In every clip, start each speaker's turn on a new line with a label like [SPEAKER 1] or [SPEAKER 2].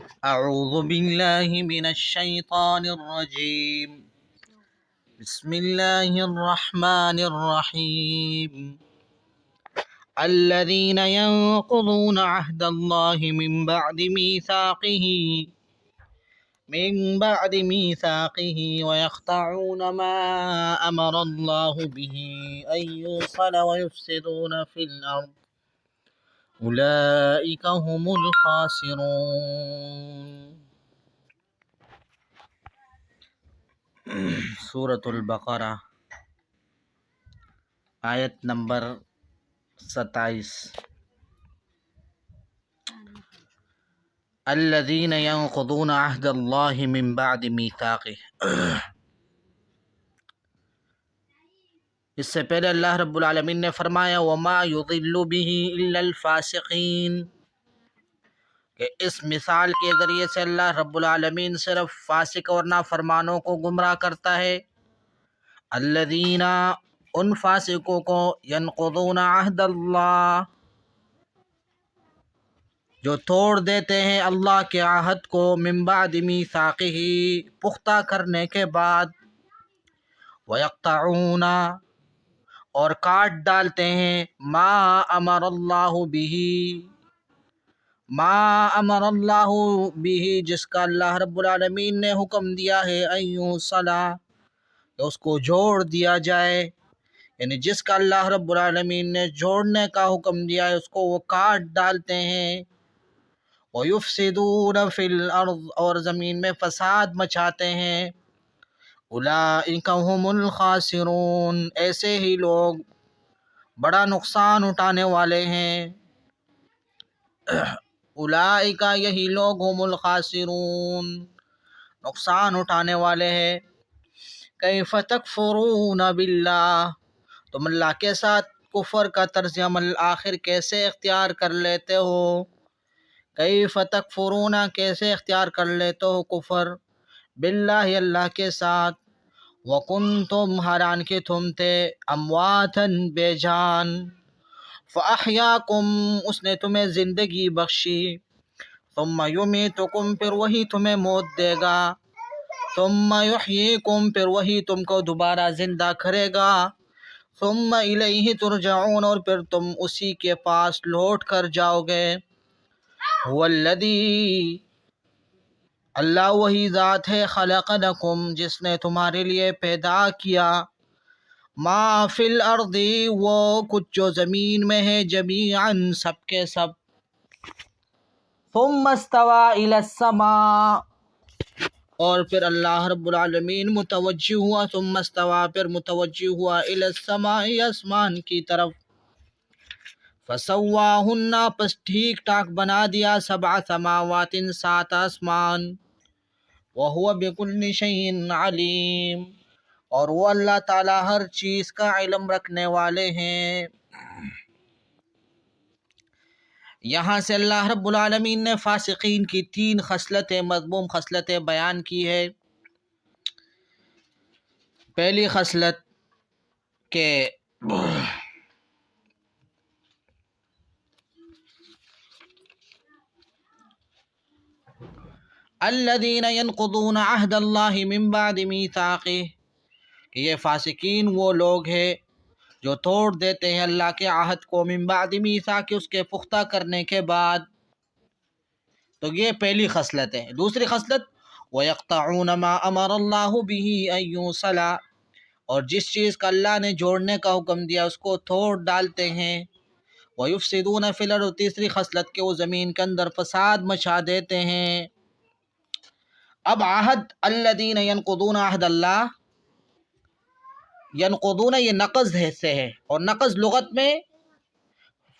[SPEAKER 1] أعوذ بالله من الشيطان الرجيم. بسم الله الرحمن الرحيم. الذين ينقضون عهد الله من بعد ميثاقه ويقطعون ما أمر الله به أن يوصل ويفسدون في الأرض أولئك هم الخاسرون. سورة البقرہ آیت نمبر 27. الذین ينقضون عہد اللہ من بعد میثاقہ. اس سے پہلے اللہ رب العالمین نے فرمایا وما یضل به الا الفاسقین، کہ اس مثال کے ذریعے سے اللہ رب العالمین صرف فاسق اور نافرمانوں کو گمراہ کرتا ہے. الذین، ان فاسقوں کو، ینقضون عہد اللہ، جو توڑ دیتے ہیں اللہ کے عہد کو، من بعد میثاقہ، پختہ کرنے کے بعد، ویقطعون، اور کاٹ ڈالتے ہیں، ما امر اللہ بھی، جس کا اللہ رب العالمین نے حکم دیا ہے، ان یوصل، کہ اس کو جوڑ دیا جائے، یعنی جس کا اللہ رب العالمین نے جوڑنے کا حکم دیا ہے اس کو وہ کاٹ ڈالتے ہیں. وَيُفْسِدُونَ فِي الْأَرْضِ، اور زمین میں فساد مچاتے ہیں. اولئک هم الخاسرون، ایسے ہی لوگ بڑا نقصان اٹھانے والے ہیں. اولئک، یہی لوگ، هم الخاسرون، نقصان اٹھانے والے ہیں. کیف تکفرون باللہ، تم اللہ کے ساتھ کفر کا طرز عمل آخر کیسے اختیار کر لیتے ہو؟ کیف تکفرون، کیسے اختیار کر لیتے ہو کفر، باللہ، اللہ کے ساتھ، وکنتم، حالان کہ تم تھے، امواتن، بے جان، فاحیاکم، اس نے تمہیں زندگی بخشی، ثم یمیتکم، پھر وہی تمہیں موت دے گا، ثم یحییکم، پھر وہی تم کو دوبارہ زندہ کرے گا، ثم الیہ ترجعون، اور پھر تم اسی کے پاس لوٹ کر جاؤ گے. هو الذی، اللہ وہی ذات ہے، خلق لکم، جس نے تمہارے لیے پیدا کیا، ما فی الارض، وہ کچھ جو زمین میں ہے، جمیعاً، سب کے سب، ثم استوى الی السماء، اور پھر اللہ رب العالمین متوجہ ہوا، ثم استوى، پھر متوجہ ہوا، الی السماء، آسمان کی طرف، فسواہن، پس ٹھیک ٹاک بنا دیا، 7 سماوات، 7 آسمان، وہو بکل شیء علیم، اور وہ اللہ تعالیٰ ہر چیز کا علم رکھنے والے ہیں. یہاں سے اللہ رب العالمین نے فاسقین کی 3 خصلتیں، مذموم خصلتیں بیان کی ہے. پہلی خصلت کہ الذین ینقضون عہد اللہ من بعد میثاقہ، کہ یہ فاسقین وہ لوگ ہیں جو توڑ دیتے ہیں اللہ کے عہد کو، من بعد میثاقہ، اس کے پختہ کرنے کے بعد. تو یہ پہلی خصلت ہے. دوسری خصلت وَيَقْطَعُونَ مَا أَمَرَ اللَّهُ بِهِ أَن يُوصَلَ، اور جس چیز کا اللہ نے جوڑنے کا حکم دیا اس کو توڑ ڈالتے ہیں. وَيُفْسِدُونَ فِي الْأَرْضِ، تیسری خصلت کہ وہ زمین کے اندر فساد مچا دیتے ہیں. اب عہد، الذین ینقضون عہد اللہ، ینقضون یہ نقض سے ہے، اور نقض لغت میں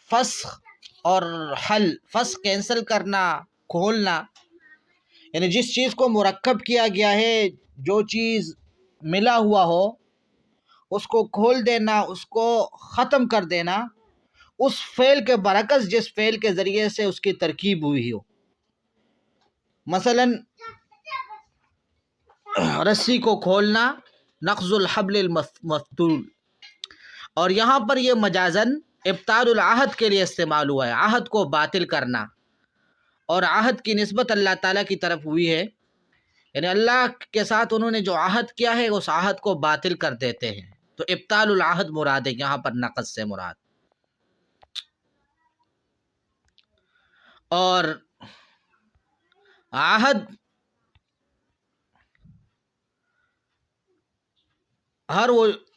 [SPEAKER 1] فسخ اور حل، فسخ کینسل کرنا، کھولنا، یعنی جس چیز کو مرکب کیا گیا ہے، جو چیز ملا ہوا ہو اس کو کھول دینا، اس کو ختم کر دینا، اس فعل کے برعکس جس فعل کے ذریعے سے اس کی ترکیب ہوئی ہو. مثلا رسی کو کھولنا، نقض الحبل المفتول، اور یہاں پر یہ مجازن ابطال العہد کے لیے استعمال ہوا ہے، عہد کو باطل کرنا. اور عہد کی نسبت اللہ تعالیٰ کی طرف ہوئی ہے، یعنی اللہ کے ساتھ انہوں نے جو عہد کیا ہے اس عہد کو باطل کر دیتے ہیں، تو ابطال العہد مراد ہے یہاں پر نقض سے مراد۔ اور عہد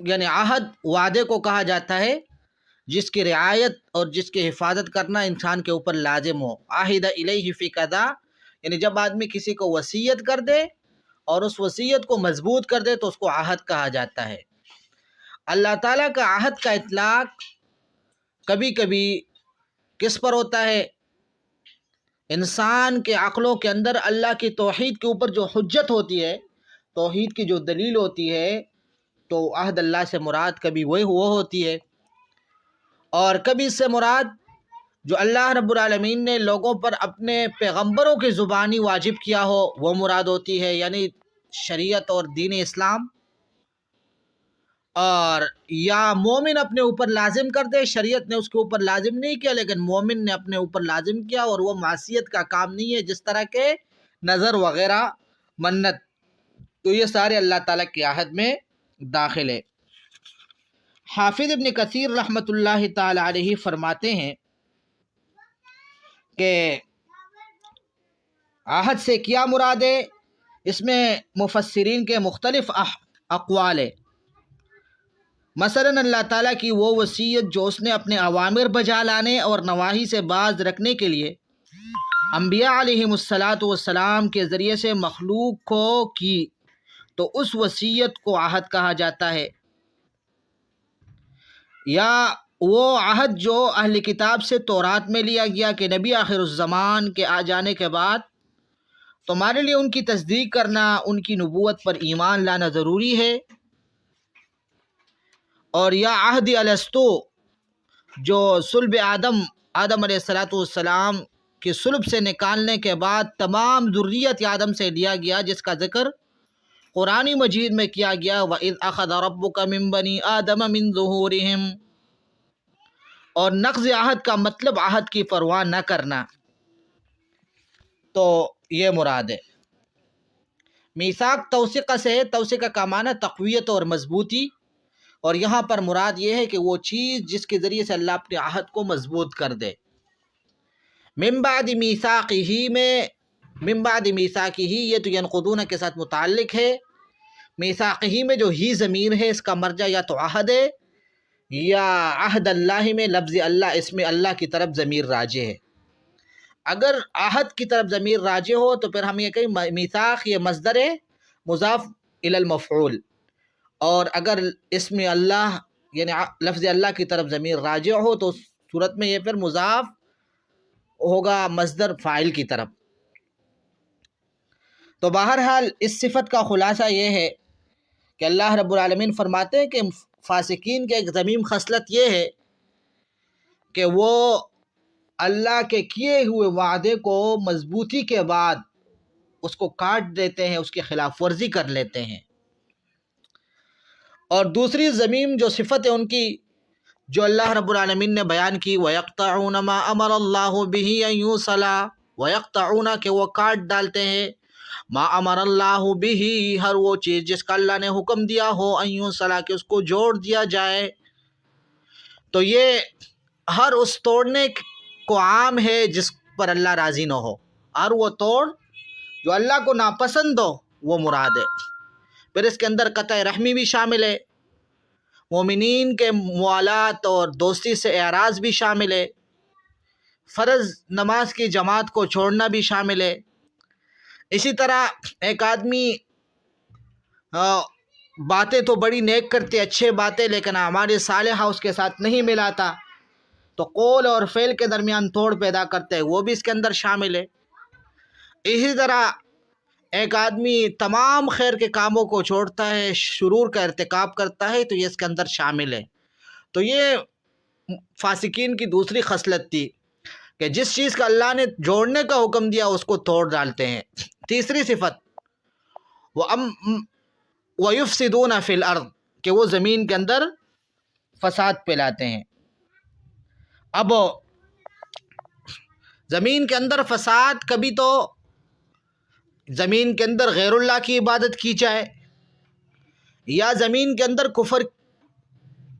[SPEAKER 1] یعنی عہد وعدے کو کہا جاتا ہے جس کی رعایت اور جس کی حفاظت کرنا انسان کے اوپر لازم ہو۔ عہد الیہ فی کذا، یعنی جب آدمی کسی کو وصیت کر دے اور اس وصیت کو مضبوط کر دے تو اس کو عہد کہا جاتا ہے۔ اللہ تعالیٰ کا عہد کا اطلاق کبھی کبھی کس پر ہوتا ہے؟ انسان کے عقلوں کے اندر اللہ کی توحید کے اوپر جو حجت ہوتی ہے، توحید کی جو دلیل ہوتی ہے، تو عہد اللہ سے مراد کبھی وہ ہوتی ہے، اور کبھی اس سے مراد جو اللہ رب العالمین نے لوگوں پر اپنے پیغمبروں کی زبانی واجب کیا ہو وہ مراد ہوتی ہے، یعنی شریعت اور دین اسلام، اور یا مومن اپنے اوپر لازم کر دے، شریعت نے اس کے اوپر لازم نہیں کیا لیکن مومن نے اپنے اوپر لازم کیا، اور وہ معصیت کا کام نہیں ہے جس طرح کے نظر وغیرہ، منت، تو یہ سارے اللہ تعالیٰ کے عہد میں داخل ہے۔ حافظ ابن کثیر رحمۃ اللہ تعالی علیہ فرماتے ہیں کہ عہد سے کیا مراد ہے؟ اس میں مفسرین کے مختلف اقوال ہے۔ مثلاً اللہ تعالیٰ کی وہ وصیت جو اس نے اپنے اوامر بجا لانے اور نواہی سے باز رکھنے کے لیے انبیاء علیہم السلام کے ذریعے سے مخلوق کو کی، تو اس وصیت کو عہد کہا جاتا ہے۔ یا وہ عہد جو اہل کتاب سے تورات میں لیا گیا کہ نبی آخر الزمان کے آ جانے کے بعد تمہارے لیے ان کی تصدیق کرنا، ان کی نبوت پر ایمان لانا ضروری ہے۔ اور یا عہد الستو جو صلب آدم علیہ السلام کی صلب سے نکالنے کے بعد تمام ذریت آدم سے لیا گیا، جس کا ذکر قرآن مجید میں کیا گیا، وَإِذْ أَخَذَ رَبُّكَ مِن بَنِي آدَمَ مِن ظُهُورِهِمْ، اور نقض عہد کا مطلب عہد کی پرواہ نہ کرنا، تو یہ مراد ہے۔ میثاق توثیقہ سے، توثیقہ کا معنی تقویت اور مضبوطی، اور یہاں پر مراد یہ ہے کہ وہ چیز جس کے ذریعے سے اللہ اپنے عہد کو مضبوط کر دے۔ من بعد میثاقہ میں، من بعد میثاقہ یہ تو ینقضون کے ساتھ متعلق ہے، میثاقہ میں جو ہی ضمیر ہے اس کا مرجع یا تو عہد ہے یا عہد اللہ میں لفظ اللہ، اس میں اللہ کی طرف ضمیر راجع ہے۔ اگر عہد کی طرف ضمیر راجع ہو تو پھر ہم یہ کہیں میثاق یہ مصدر ہے مضاف الی المفعول، اور اگر اس میں اللہ یعنی لفظ اللہ کی طرف ضمیر راجع ہو تو اس صورت میں یہ پھر مضاف ہوگا مصدر فاعل کی طرف۔ تو بہرحال اس صفت کا خلاصہ یہ ہے کہ اللہ رب العالمین فرماتے ہیں کہ فاسقین کے ایک ذمیم خصلت یہ ہے کہ وہ اللہ کے کیے ہوئے وعدے کو مضبوطی کے بعد اس کو کاٹ دیتے ہیں، اس کی خلاف ورزی کر لیتے ہیں۔ اور دوسری ذمیم جو صفت ہے ان کی جو اللہ رب العالمین نے بیان کی، وَيَقْطَعُونَ مَا أَمَرَ اللَّهُ بِهِ أَن يُوصَلَ، وَيَقْطَعُونَ کہ وہ کاٹ ڈالتے ہیں، ما امر اللہ بِهِ ہر وہ چیز جس کا اللہ نے حکم دیا ہو، أن يُوصَلَ کہ اس کو جوڑ دیا جائے۔ تو یہ ہر اس توڑنے کو عام ہے جس پر اللہ راضی نہ ہو، ہر وہ توڑ جو اللہ کو ناپسند ہو وہ مراد ہے۔ پھر اس کے اندر قطع رحمی بھی شامل ہے، مومنین کے موالات اور دوستی سے اعراض بھی شامل ہے، فرض نماز کی جماعت کو چھوڑنا بھی شامل ہے۔ اسی طرح ایک آدمی باتیں تو بڑی نیک کرتے، اچھے باتیں، لیکن ہمارے صالحہ اس کے ساتھ نہیں ملاتا، تو قول اور فعل کے درمیان توڑ پیدا کرتے ہیں، وہ بھی اس کے اندر شامل ہے۔ اسی طرح ایک آدمی تمام خیر کے کاموں کو چھوڑتا ہے، شرور کا ارتکاب کرتا ہے، تو یہ اس کے اندر شامل ہے۔ تو یہ فاسقین کی دوسری خصلت تھی کہ جس چیز کا اللہ نے جوڑنے کا حکم دیا اس کو توڑ ڈالتے ہیں۔ تیسری صفت وَيُفْسِدُونَ فِي الْأَرْضِ کہ وہ زمین کے اندر فساد پھیلاتے ہیں۔ اب زمین کے اندر فساد، کبھی تو زمین کے اندر غیر اللہ کی عبادت کی جائے، یا زمین کے اندر کفر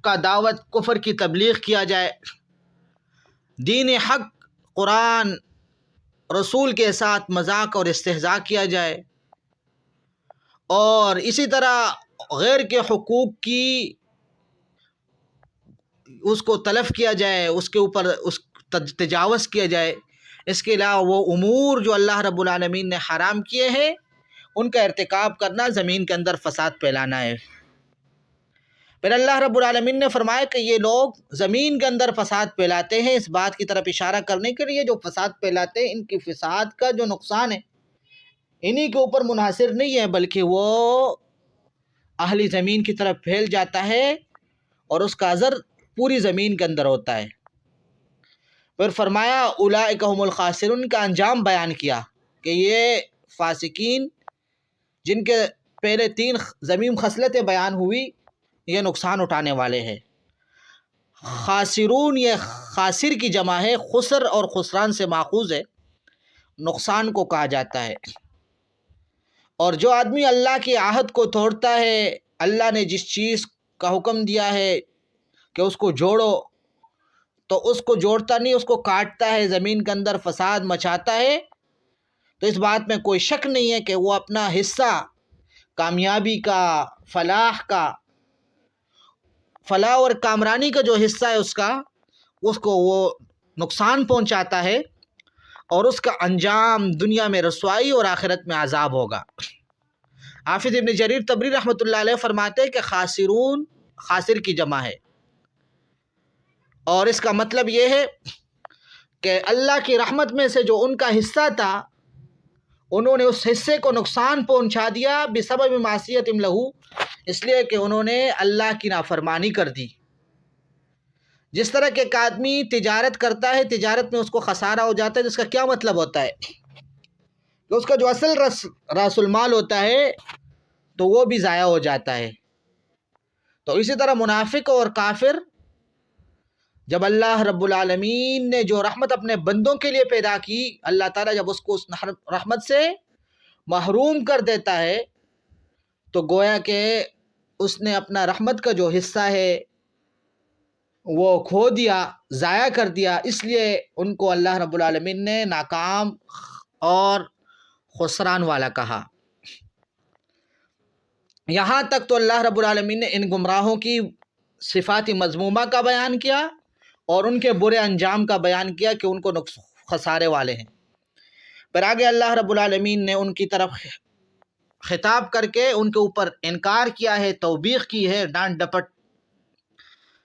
[SPEAKER 1] کا دعوت، کفر کی تبلیغ کیا جائے، دین حق قرآن رسول کے ساتھ مذاق اور استہزاء کیا جائے، اور اسی طرح غیر کے حقوق کی اس کو تلف کیا جائے، اس کے اوپر تجاوز کیا جائے۔ اس کے علاوہ وہ امور جو اللہ رب العالمین نے حرام کیے ہیں ان کا ارتکاب کرنا زمین کے اندر فساد پھیلانا ہے۔ پھر اللہ رب العالمین نے فرمایا کہ یہ لوگ زمین کے اندر فساد پھیلاتے ہیں، اس بات کی طرف اشارہ کرنے کے لیے جو فساد پھیلاتے ہیں ان کی فساد کا جو نقصان ہے انہی کے اوپر منحصر نہیں ہے، بلکہ وہ اہلی زمین کی طرف پھیل جاتا ہے اور اس کا اثر پوری زمین کے اندر ہوتا ہے۔ پھر فرمایا اولئک هم الخاسرون کا انجام بیان کیا کہ یہ فاسقین جن کے پہلے 3 ذمیم خصلتیں بیان ہوئی یہ نقصان اٹھانے والے ہیں۔ خاسرون یہ خاسر کی جمع ہے، خسر اور خسران سے ماخوذ ہے، نقصان کو کہا جاتا ہے۔ اور جو آدمی اللہ کی عہد کو توڑتا ہے، اللہ نے جس چیز کا حکم دیا ہے کہ اس کو جوڑو تو اس کو جوڑتا نہیں، اس کو کاٹتا ہے، زمین کے اندر فساد مچاتا ہے، تو اس بات میں کوئی شک نہیں ہے کہ وہ اپنا حصہ کامیابی کا، فلاح اور کامرانی کا جو حصہ ہے اس کو وہ نقصان پہنچاتا ہے، اور اس کا انجام دنیا میں رسوائی اور آخرت میں عذاب ہوگا۔ حافظ ابن جریر طبری رحمۃ اللہ علیہ فرماتے ہیں کہ خاسرون خاسر کی جمع ہے، اور اس کا مطلب یہ ہے کہ اللہ کی رحمت میں سے جو ان کا حصہ تھا انہوں نے اس حصے کو نقصان پہنچا دیا بسبب معصیت لہو، اس لیے کہ انہوں نے اللہ کی نافرمانی کر دی۔ جس طرح کہ ایک آدمی تجارت کرتا ہے، تجارت میں اس کو خسارہ ہو جاتا ہے، جس کا کیا مطلب ہوتا ہے کہ اس کا جو اصل راس المال ہوتا ہے تو وہ بھی ضائع ہو جاتا ہے۔ تو اسی طرح منافق اور کافر جب اللہ رب العالمین نے جو رحمت اپنے بندوں کے لیے پیدا کی، اللہ تعالیٰ جب اس کو اس رحمت سے محروم کر دیتا ہے تو گویا کہ اس نے اپنا رحمت کا جو حصہ ہے وہ کھو دیا، ضائع کر دیا، اس لیے ان کو اللہ رب العالمین نے ناکام اور خسران والا کہا۔ یہاں تک تو اللہ رب العالمین نے ان گمراہوں کی صفات مذمومہ کا بیان کیا اور ان کے برے انجام کا بیان کیا کہ ان کو خسارے والے ہیں۔ پھر آگے اللہ رب العالمین نے ان کی طرف خطاب کر کے ان کے اوپر انکار کیا ہے، توبیخ کی ہے، ڈانٹ ڈپٹ۔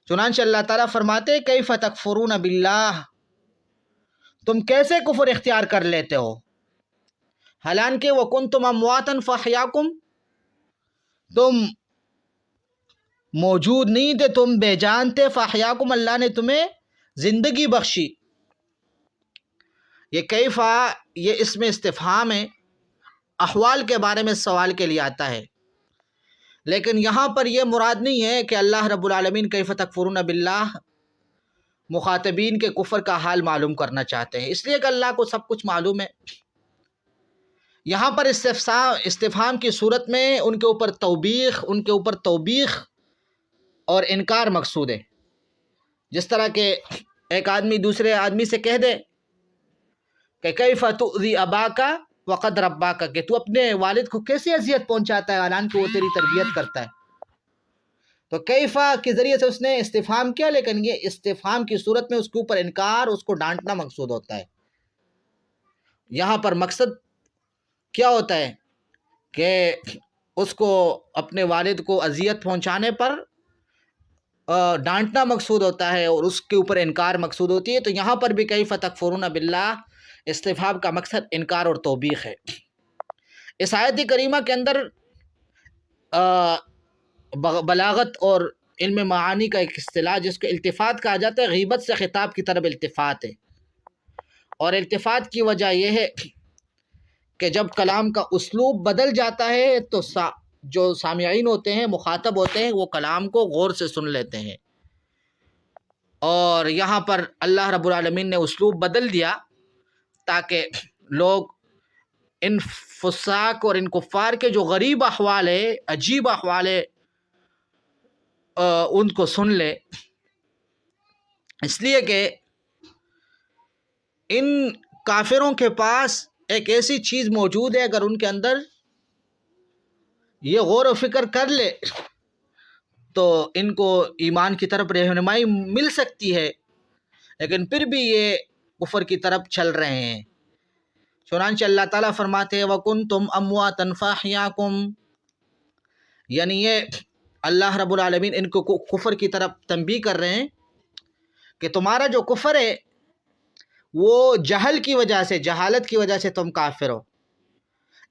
[SPEAKER 1] چنانچہ اللہ تعالیٰ فرماتے کیف تکفرون باللہ، تم کیسے کفر اختیار کر لیتے ہو، حالانکہ وکنتم امواتا فاحیاکم، تم موجود نہیں تھے، تم بے جان تھے، فاحیاکم اللہ نے تمہیں زندگی بخشی۔ یہ کیفا یہ اس میں استفہام ہے، احوال کے بارے میں سوال کے لیے آتا ہے، لیکن یہاں پر یہ مراد نہیں ہے کہ اللہ رب العالمین کیف تکفرون باللہ مخاطبین کے کفر کا حال معلوم کرنا چاہتے ہیں، اس لیے کہ اللہ کو سب کچھ معلوم ہے۔ یہاں پر استفہام کی صورت میں ان کے اوپر توبیخ اور انکار مقصود ہے۔ جس طرح کہ ایک آدمی دوسرے آدمی سے کہہ دے کہ کیف تؤذی اباک وقد رباک، کہ تو اپنے والد کو کیسے اذیت پہنچاتا ہے حالانکہ وہ تیری تربیت کرتا ہے۔ تو کیفا کے ذریعے سے اس نے استفہام کیا، لیکن یہ استفہام کی صورت میں اس کے اوپر انکار، اس کو ڈانٹنا مقصود ہوتا ہے۔ یہاں پر مقصد کیا ہوتا ہے کہ اس کو اپنے والد کو اذیت پہنچانے پر ڈانٹنا مقصود ہوتا ہے اور اس کے اوپر انکار مقصود ہوتی ہے۔ تو یہاں پر بھی کیف تکفرون باللہ استفہام کا مقصد انکار اور توبیخ ہے۔ اس آیت کریمہ کے اندر بلاغت اور علم معانی کا ایک اصطلاح جس کو التفات کہا جاتا ہے، غیبت سے خطاب کی طرف التفات ہے، اور التفات کی وجہ یہ ہے کہ جب کلام کا اسلوب بدل جاتا ہے تو جو سامعین ہوتے ہیں، مخاطب ہوتے ہیں، وہ کلام کو غور سے سن لیتے ہیں، اور یہاں پر اللہ رب العالمین نے اسلوب بدل دیا تاکہ لوگ ان فساق اور ان کفار کے جو غریب احوال ہے، عجیب احوال ہے، ان کو سن لے. اس لیے کہ ان کافروں کے پاس ایک ایسی چیز موجود ہے، اگر ان کے اندر یہ غور و فکر کر لے تو ان کو ایمان کی طرف رہنمائی مل سکتی ہے، لیکن پھر بھی یہ کفر کی طرف چل رہے ہیں. چنانچہ اللہ تعالیٰ فرماتے ہیں وَكُنْتُمْ أَمْوَاتًا فَأَحْيَاكُمْ، یعنی یہ اللہ رب العالمین ان کو کفر کی طرف تنبیہ کر رہے ہیں کہ تمہارا جو کفر ہے وہ جہل کی وجہ سے، جہالت کی وجہ سے تم کافر ہو.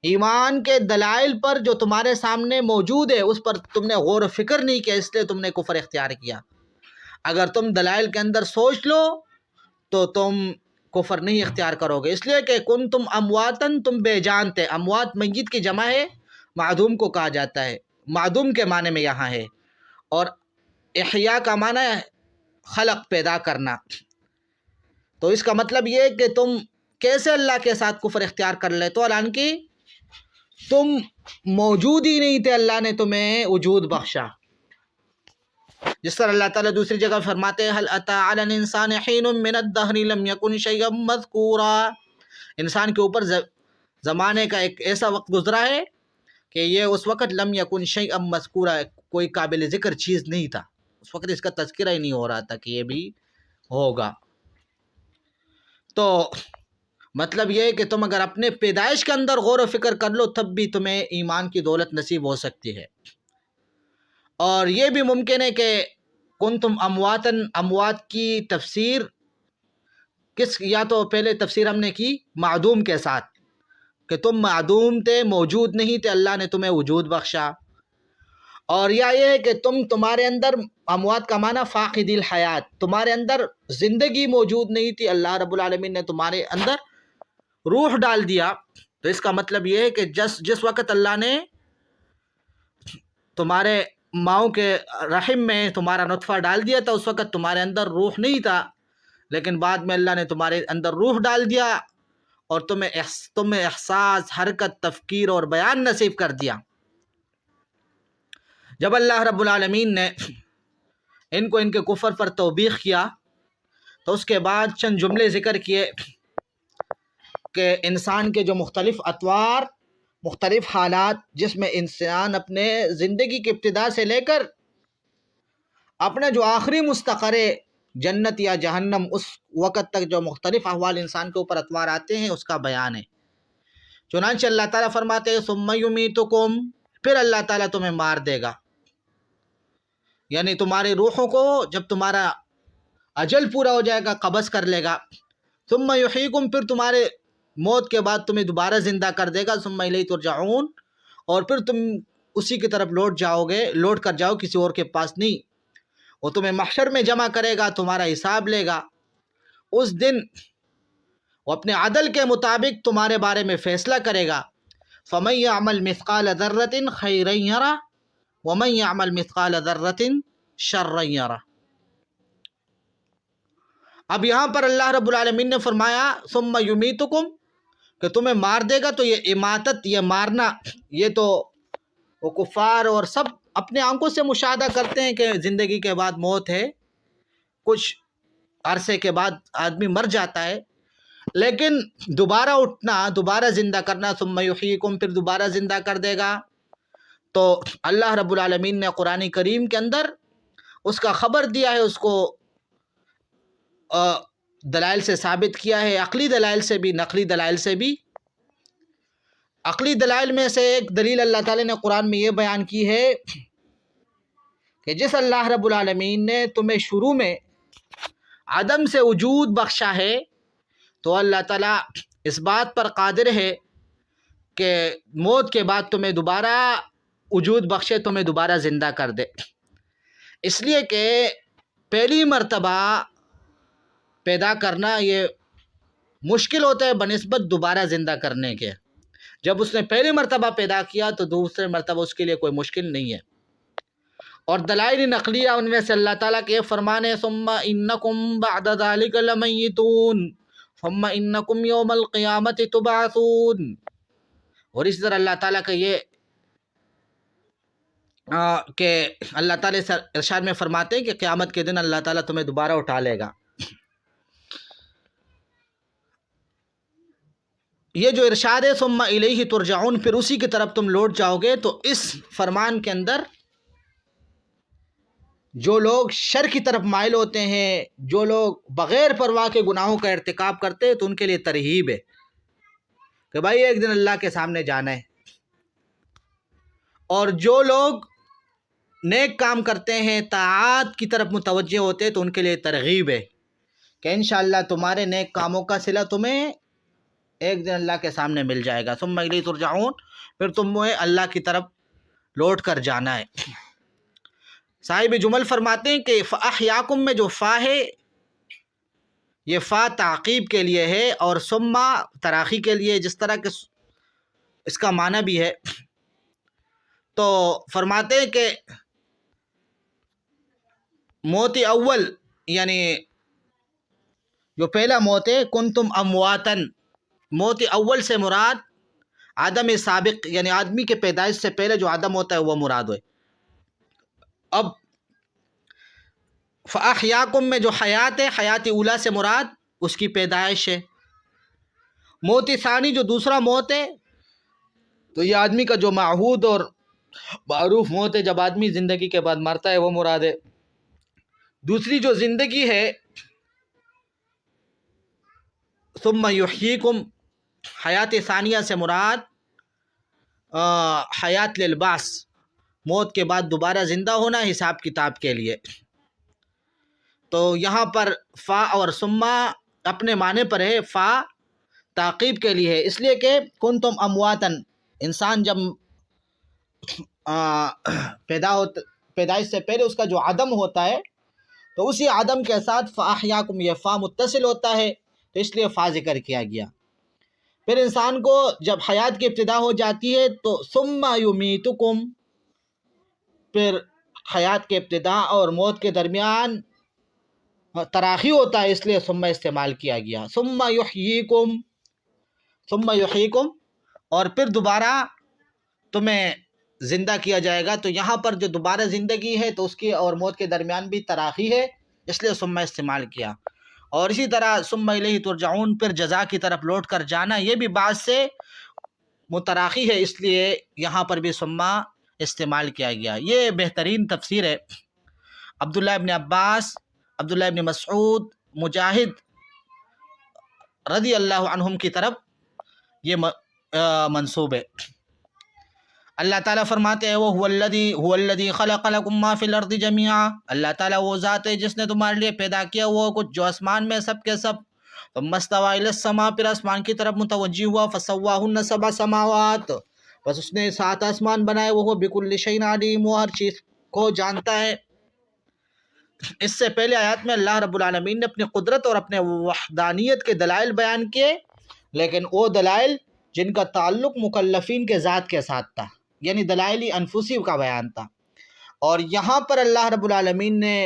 [SPEAKER 1] ایمان کے دلائل پر جو تمہارے سامنے موجود ہے اس پر تم نے غور و فکر نہیں کیا، اس لیے تم نے کفر اختیار کیا. اگر تم دلائل کے اندر سوچ لو تو تم کفر نہیں اختیار کرو گے. اس لیے کہ کنتم امواتن، تم بے جان تھے. اموات میت کی جمع ہے، معدوم کو کہا جاتا ہے، معدوم کے معنی میں یہاں ہے. اور احیاء کا معنی ہے خلق، پیدا کرنا. تو اس کا مطلب یہ ہے کہ تم کیسے اللہ کے ساتھ کفر اختیار کر لے تو حالانکہ تم موجود ہی نہیں تھے، اللہ نے تمہیں وجود بخشا. جس طرح اللہ تعالیٰ دوسری جگہ فرماتے ہیں هل اتى على الانسان حين من الدهر لم يكن شيئا مذكورا، انسان کے اوپر زمانے کا ایک ایسا وقت گزرا ہے کہ یہ اس وقت لم يكن شيئا مذكورا، کوئی قابل ذکر چیز نہیں تھا، اس وقت اس کا تذکرہ ہی نہیں ہو رہا تھا کہ یہ بھی ہوگا. تو مطلب یہ ہے کہ تم اگر اپنے پیدائش کے اندر غور و فکر کر لو تب بھی تمہیں ایمان کی دولت نصیب ہو سکتی ہے. اور یہ بھی ممکن ہے کہ کنتم امواتن، اموات کی تفسیر کس، یا تو پہلے تفسیر ہم نے کی معدوم کے ساتھ کہ تم معدوم تھے، موجود نہیں تھے، اللہ نے تمہیں وجود بخشا. اور یا یہ ہے کہ تمہارے اندر، اموات کا معنی فاقد الحیات، تمہارے اندر زندگی موجود نہیں تھی، اللہ رب العالمین نے تمہارے اندر روح ڈال دیا. تو اس کا مطلب یہ ہے کہ جس وقت اللہ نے تمہارے ماؤں کے رحم میں تمہارا نطفہ ڈال دیا تھا اس وقت تمہارے اندر روح نہیں تھا، لیکن بعد میں اللہ نے تمہارے اندر روح ڈال دیا اور تمہیں احساس، حرکت، تفکیر اور بیان نصیب کر دیا. جب اللہ رب العالمین نے ان کو ان کے کفر پر توبیخ کیا تو اس کے بعد چند جملے ذکر کیے کہ انسان کے جو مختلف اطوار، مختلف حالات جس میں انسان اپنے زندگی کی ابتدا سے لے کر اپنے جو آخری مستقر جنت یا جہنم، اس وقت تک جو مختلف احوال انسان کے اوپر اطوار آتے ہیں اس کا بیان ہے. چنانچہ اللہ تعالیٰ فرماتے ہیں ثم یمیتکم، پھر اللہ تعالیٰ تمہیں مار دے گا، یعنی تمہاری روحوں کو جب تمہارا اجل پورا ہو جائے گا قبض کر لے گا. ثم یحییکم، پھر تمہارے موت کے بعد تمہیں دوبارہ زندہ کر دے گا. ثم الیہ ترجعون، اور پھر تم اسی کی طرف لوٹ کر جاؤ، کسی اور کے پاس نہیں. وہ تمہیں محشر میں جمع کرے گا، تمہارا حساب لے گا. اس دن وہ اپنے عدل کے مطابق تمہارے بارے میں فیصلہ کرے گا. فمن یعمل مثقال ذرۃ خیرا یرہ ومن یعمل مثقال ذرۃ شرا یرہ. اب یہاں پر اللہ رب العالمین نے فرمایا ثم یمیتکم، کہ تمہیں مار دے گا. تو یہ اماتت، یہ مارنا، یہ تو وہ کفار اور سب اپنے آنکھوں سے مشاہدہ کرتے ہیں کہ زندگی کے بعد موت ہے، کچھ عرصے کے بعد آدمی مر جاتا ہے، لیکن دوبارہ اٹھنا، دوبارہ زندہ کرنا، ثم یحییکم، پھر دوبارہ زندہ کر دے گا. تو اللہ رب العالمین نے قرآن کریم کے اندر اس کا خبر دیا ہے، اس کو دلائل سے ثابت کیا ہے، عقلی دلائل سے بھی، نقلی دلائل سے بھی. عقلی دلائل میں سے ایک دلیل اللہ تعالیٰ نے قرآن میں یہ بیان کی ہے کہ جس اللہ رب العالمین نے تمہیں شروع میں عدم سے وجود بخشا ہے تو اللہ تعالیٰ اس بات پر قادر ہے کہ موت کے بعد تمہیں دوبارہ وجود بخشے، تمہیں دوبارہ زندہ کر دے. اس لیے کہ پہلی مرتبہ پیدا کرنا یہ مشکل ہوتا ہے بنسبت دوبارہ زندہ کرنے کے. جب اس نے پہلی مرتبہ پیدا کیا تو دوسرے مرتبہ اس کے لیے کوئی مشکل نہیں ہے. اور دلائل نقلیہ ان میں سے اللہ تعالیٰ کے فرمانے ثم انکم بعد ذلک لمیتون ثم انکم یوم القیامت تبعثون۔ اور اسی طرح اللہ تعالیٰ کا یہ کہ اللہ تعالیٰ ارشاد میں فرماتے ہیں کہ قیامت کے دن اللہ تعالیٰ تمہیں دوبارہ اٹھا لے گا۔ یہ جو ارشاد ہے ثم الیہ ترجعون، پھر اسی کی طرف تم لوٹ جاؤ گے، تو اس فرمان کے اندر جو لوگ شر کی طرف مائل ہوتے ہیں، جو لوگ بغیر پرواہ کے گناہوں کا ارتکاب کرتے ہیں، تو ان کے لیے ترغیب ہے کہ بھائی ایک دن اللہ کے سامنے جانا ہے۔ اور جو لوگ نیک کام کرتے ہیں، طاعات کی طرف متوجہ ہوتے ہیں، تو ان کے لیے ترغیب ہے کہ انشاءاللہ تمہارے نیک کاموں کا صلہ تمہیں ایک دن اللہ کے سامنے مل جائے گا۔ ثم الیہ ترجعون، پھر تمہیں اللہ کی طرف لوٹ کر جانا ہے۔ صاحب جمل فرماتے ہیں کہ فاحیاکم میں جو فا ہے، یہ فا تعقیب کے لیے ہے، اور ثم تراخی کے لیے، جس طرح کہ اس کا معنی بھی ہے۔ تو فرماتے ہیں کہ موت اول، یعنی جو پہلا موت ہے، کنتم امواتن، موت اول سے مراد آدم سابق، یعنی آدمی کے پیدائش سے پہلے جو آدم ہوتا ہے وہ مراد ہے۔ اب فاحیاکم میں جو حیات ہے، حیات اولا سے مراد اس کی پیدائش ہے۔ موت ثانی جو دوسرا موت ہے، تو یہ آدمی کا جو معہود اور معروف موت ہے، جب آدمی زندگی کے بعد مرتا ہے، وہ مراد ہے۔ دوسری جو زندگی ہے، ثم یحییکم، حیات ثانیہ سے مراد حیات للبعث، موت کے بعد دوبارہ زندہ ہونا حساب کتاب کے لیے۔ تو یہاں پر فا اور ثم اپنے معنی پر ہے، فا تعقیب کے لیے ہے، اس لیے کہ کنتم امواتن، انسان جب پیدائش سے پہلے اس کا جو عدم ہوتا ہے، تو اسی عدم کے ساتھ فاحیاکم، یہ فا متصل ہوتا ہے، تو اس لیے فا ذکر کیا گیا۔ پھر انسان کو جب حیات کی ابتدا ہو جاتی ہے تو ثم یمیتکم، پھر حیات کے ابتدا اور موت کے درمیان تراخی ہوتا ہے، اس لیے ثم استعمال کیا گیا۔ ثم یحییکم، ثم یحییکم، اور پھر دوبارہ تمہیں زندہ کیا جائے گا۔ تو یہاں پر جو دوبارہ زندگی ہے، تو اس کی اور موت کے درمیان بھی تراخی ہے، اس لیے ثم استعمال کیا۔ اور اسی طرح ثم الیہ ترجعون، پھر جزا کی طرف لوٹ کر جانا، یہ بھی بعض سے متراخی ہے، اس لیے یہاں پر بھی ثم استعمال کیا گیا۔ یہ بہترین تفسیر ہے عبداللہ ابن عباس، عبداللہ ابن مسعود، مجاہد رضی اللہ عنہم کی طرف یہ منسوب ہے۔ اللہ تعالیٰ فرماتے ہیں هو الذی خلق لکم ما فی الارض جميعا، اللہ تعالیٰ وہ ذات ہے جس نے تمہارے لیے پیدا کیا وہ کچھ جو آسمان میں سب کے سب، ثم استوى الی السماء، پھر آسمان کی طرف متوجہ ہوا، فسواہن سبع سماوات، بس اس نے 7 آسمان بنائے، وہ بکل شیء علیم، وہ ہر چیز کو جانتا ہے۔ اس سے پہلے آیات میں اللہ رب العالمین نے اپنی قدرت اور اپنے وحدانیت کے دلائل بیان کیے، لیکن وہ دلائل جن کا تعلق مکلفین کے ذات کے ساتھ تھا، یعنی دلائل انفسی کا بیان تھا۔ اور یہاں پر اللہ رب العالمین نے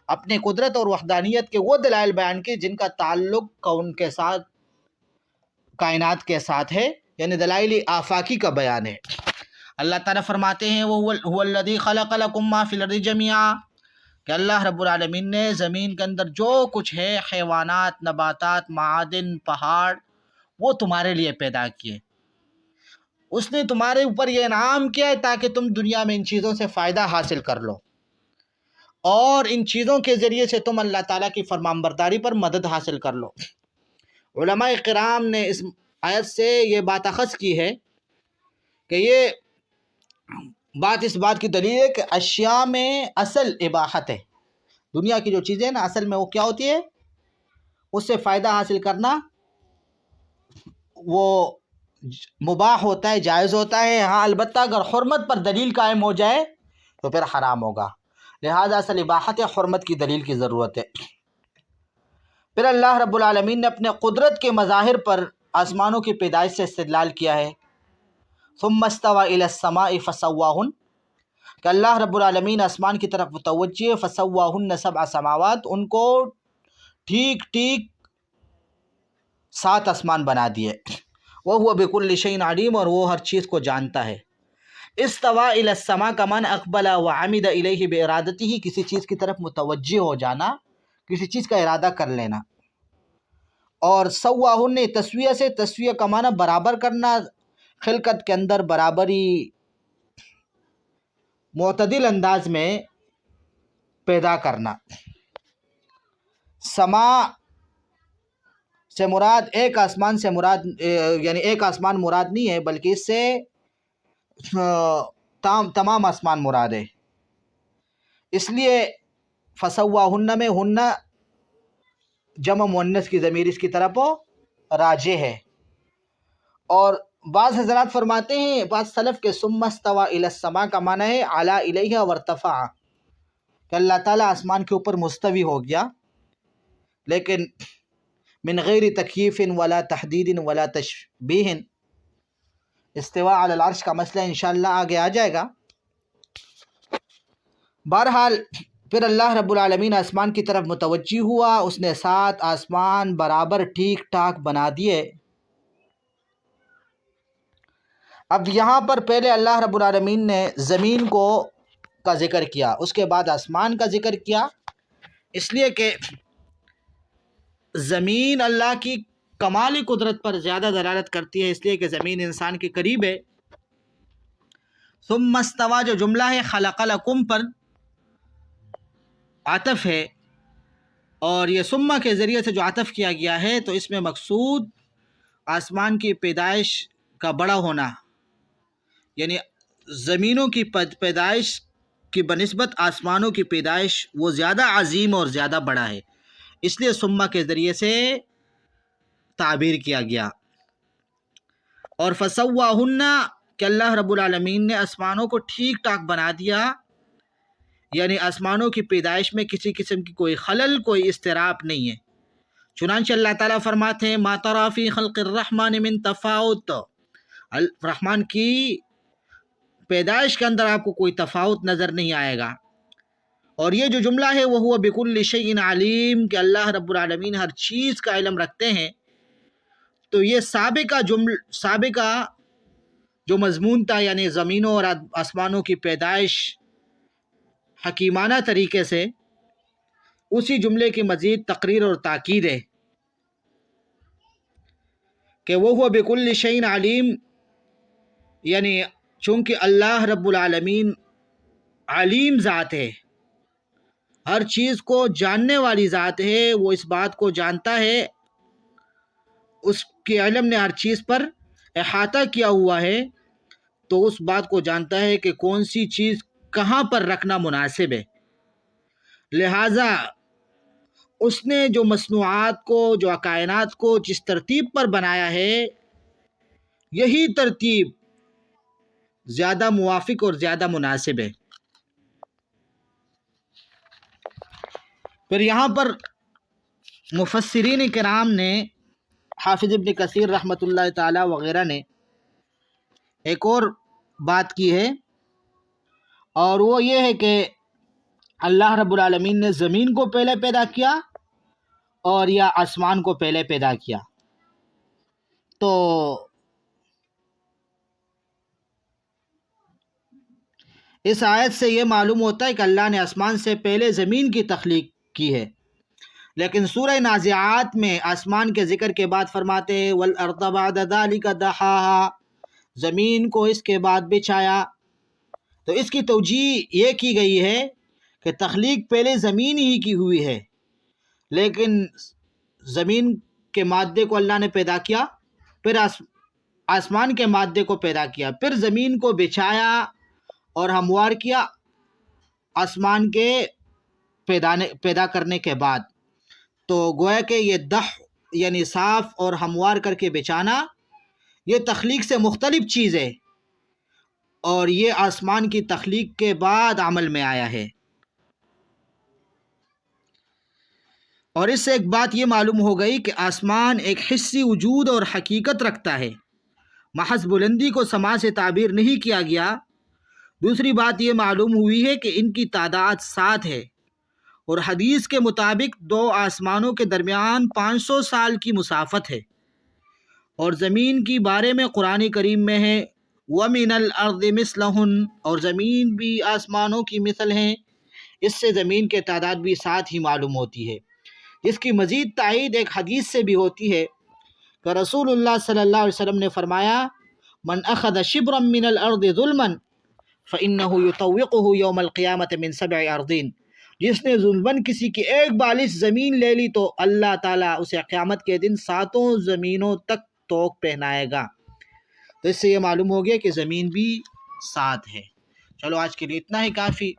[SPEAKER 1] اپنے قدرت اور وحدانیت کے وہ دلائل بیان کیے جن کا تعلق کون کے ساتھ، کائنات کے ساتھ ہے، یعنی دلائل آفاقی کا بیان ہے۔ اللہ تعالیٰ فرماتے ہیں هو الذی خلق لکم ما فی الارض جميعا، کہ اللہ رب العالمین نے زمین کے اندر جو کچھ ہے، حیوانات، نباتات، معادن، پہاڑ، وہ تمہارے لیے پیدا کیے۔ اس نے تمہارے اوپر یہ انعام کیا ہے تاکہ تم دنیا میں ان چیزوں سے فائدہ حاصل کر لو، اور ان چیزوں کے ذریعے سے تم اللہ تعالیٰ کی فرمانبرداری پر مدد حاصل کر لو۔ علماء کرام نے اس آیت سے یہ بات اخذ کی ہے کہ یہ بات اس بات کی دلیل ہے کہ اشیاء میں اصل اباحت ہے، دنیا کی جو چیزیں نا اصل میں وہ کیا ہوتی ہے، اس سے فائدہ حاصل کرنا وہ مباح ہوتا ہے، جائز ہوتا ہے۔ ہاں البتہ اگر حرمت پر دلیل قائم ہو جائے تو پھر حرام ہوگا، لہذا اصل اباحت حرمت کی دلیل کی ضرورت ہے۔ پھر اللہ رب العالمین نے اپنے قدرت کے مظاہر پر آسمانوں کی پیدائش سے استدلال کیا ہے۔ ثم استوى الى السماء فسواهن، کہ اللہ رب العالمین آسمان کی طرف متوجہ، فسواهن 7 سماوات، ان کو ٹھیک ٹھیک 7 آسمان بنا دیے۔ وَهُوَ بِكُلِّ شَيْءٍ علیم، اور وہ ہر چیز کو جانتا ہے۔ استوى إلى السماء کا معنی اقبل وعمد الیہ بارادتہ، کسی چیز کی طرف متوجہ ہو جانا، کسی چیز کا ارادہ کر لینا۔ اور سواہن تسویہ سے، تسویہ کا معنی برابر کرنا، خلقت کے اندر برابری معتدل انداز میں پیدا کرنا۔ سما سے مراد ایک آسمان سے مراد، یعنی ایک آسمان مراد نہیں ہے، بلکہ اس سے تمام آسمان مراد ہے۔ اس لیے فسواہن میں ہن جمع مؤنث کی ضمیر اس کی طرف راجع ہے۔ اور بعض حضرات فرماتے ہیں، بعض سلف کے ثم استوى الى السماء کا معنی ہے علی الیہ وارتفع، کہ اللہ تعالیٰ آسمان کے اوپر مستوی ہو گیا، لیکن من غیر تکییف ولا تحدید ولا تشبیہ۔ استواء علی العرش کا مسئلہ انشاءاللہ آگے آ جائے گا۔ بہرحال پھر اللہ رب العالمین آسمان کی طرف متوجہ ہوا، اس نے 7 آسمان برابر ٹھیک ٹھاک بنا دیے۔ اب یہاں پر پہلے اللہ رب العالمین نے زمین کا ذکر کیا، اس کے بعد آسمان کا ذکر کیا، اس لیے کہ زمین اللہ کی کمالی قدرت پر زیادہ دلالت کرتی ہے، اس لیے کہ زمین انسان کے قریب ہے۔ ثم استوى جو جملہ ہے خلق لکم پر عطف ہے، اور یہ ثم کے ذریعے سے جو عطف کیا گیا ہے تو اس میں مقصود آسمان کی پیدائش کا بڑا ہونا، یعنی زمینوں کی پیدائش کی بنسبت آسمانوں کی پیدائش وہ زیادہ عظیم اور زیادہ بڑا ہے، اس لیے ثم کے ذریعے سے تعبیر کیا گیا۔ اور فسواہن کہ اللہ رب العالمین نے آسمانوں کو ٹھیک ٹھاک بنا دیا، یعنی آسمانوں کی پیدائش میں کسی قسم کی کوئی خلل، کوئی اضطراب نہیں ہے۔ چنانچہ اللہ تعالیٰ فرماتے ہیں ما تری فی خلق الرحمن من تفاوت، رحمان کی پیدائش کے اندر آپ کو کوئی تفاوت نظر نہیں آئے گا۔ اور یہ جو جملہ ہے وَهُوَ بِكُلِّ شَيْءٍ عَلِيمٌ کہ اللہ رب العالمین ہر چیز کا علم رکھتے ہیں، تو یہ سابقہ جو مضمون تھا، یعنی زمینوں اور آسمانوں کی پیدائش حکیمانہ طریقے سے، اسی جملے کی مزید تقریر اور تاکید ہے کہ وَهُوَ بِكُلِّ شَيْءٍ عَلِيمٌ، یعنی چونکہ اللہ رب العالمین علیم ذات ہے، ہر چیز کو جاننے والی ذات ہے، وہ اس بات کو جانتا ہے، اس کے علم نے ہر چیز پر احاطہ کیا ہوا ہے، تو اس بات کو جانتا ہے کہ کون سی چیز کہاں پر رکھنا مناسب ہے۔ لہٰذا اس نے جو مصنوعات کو، جو کائنات کو جس ترتیب پر بنایا ہے، یہی ترتیب زیادہ موافق اور زیادہ مناسب ہے۔ پھر یہاں پر مفسرین کرام نے، حافظ ابن کثیر رحمۃ اللہ تعالی وغیرہ نے ایک اور بات کی ہے، اور وہ یہ ہے کہ اللہ رب العالمین نے زمین کو پہلے پیدا کیا اور یا آسمان کو پہلے پیدا کیا۔ تو اس آیت سے یہ معلوم ہوتا ہے کہ اللہ نے آسمان سے پہلے زمین کی تخلیق کی ہے، لیکن سورہ نازعات میں آسمان کے ذکر کے بعد فرماتے ہیں وَالْأَرْضَ بَعْدَ ذَلِكَ دَحَاهَا، زمین کو اس کے بعد بچھایا۔ تو اس کی توجیہ یہ کی گئی ہے کہ تخلیق پہلے زمین ہی کی ہوئی ہے، لیکن زمین کے مادے کو اللہ نے پیدا کیا، پھر آسمان کے مادے کو پیدا کیا، پھر زمین کو بچھایا اور ہموار کیا آسمان کے پیدا کرنے کے بعد۔ تو گویا کہ یہ یعنی صاف اور ہموار کر کے بچھانا، یہ تخلیق سے مختلف چیز ہے، اور یہ آسمان کی تخلیق کے بعد عمل میں آیا ہے۔ اور اس سے ایک بات یہ معلوم ہو گئی کہ آسمان ایک حسی وجود اور حقیقت رکھتا ہے، محض بلندی کو سما سے تعبیر نہیں کیا گیا۔ دوسری بات یہ معلوم ہوئی ہے کہ ان کی تعداد 7 ہے، اور حدیث کے مطابق 2 آسمانوں کے درمیان 500 سال کی مسافت ہے۔ اور زمین کی بارے میں قرآن کریم میں ہے وَمِنَ الْأَرْضِ مِثْلَهُنْ، اور زمین بھی آسمانوں کی مثل ہیں۔ اس سے زمین کے تعداد بھی 7 ہی معلوم ہوتی ہے، جس کی مزید تائید ایک حدیث سے بھی ہوتی ہے کہ رسول اللہ صلی اللہ علیہ وسلم نے فرمایا من اخذ شبرا من الارض ظلما فانه يطوقه يوم القیامة من 7 ارضین، جس نے ظلماً کسی کی ایک بالش زمین لے لی تو اللہ تعالیٰ اسے قیامت کے دن 7 زمینوں تک توق پہنائے گا۔ تو اس سے یہ معلوم ہو گیا کہ زمین بھی 7 ہے۔ چلو آج کے لیے اتنا ہی کافی۔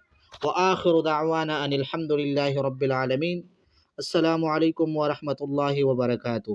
[SPEAKER 1] وآخر دعوانا ان الحمد للہ رب العالمین۔ السلام علیکم ورحمۃ اللہ وبرکاتہ۔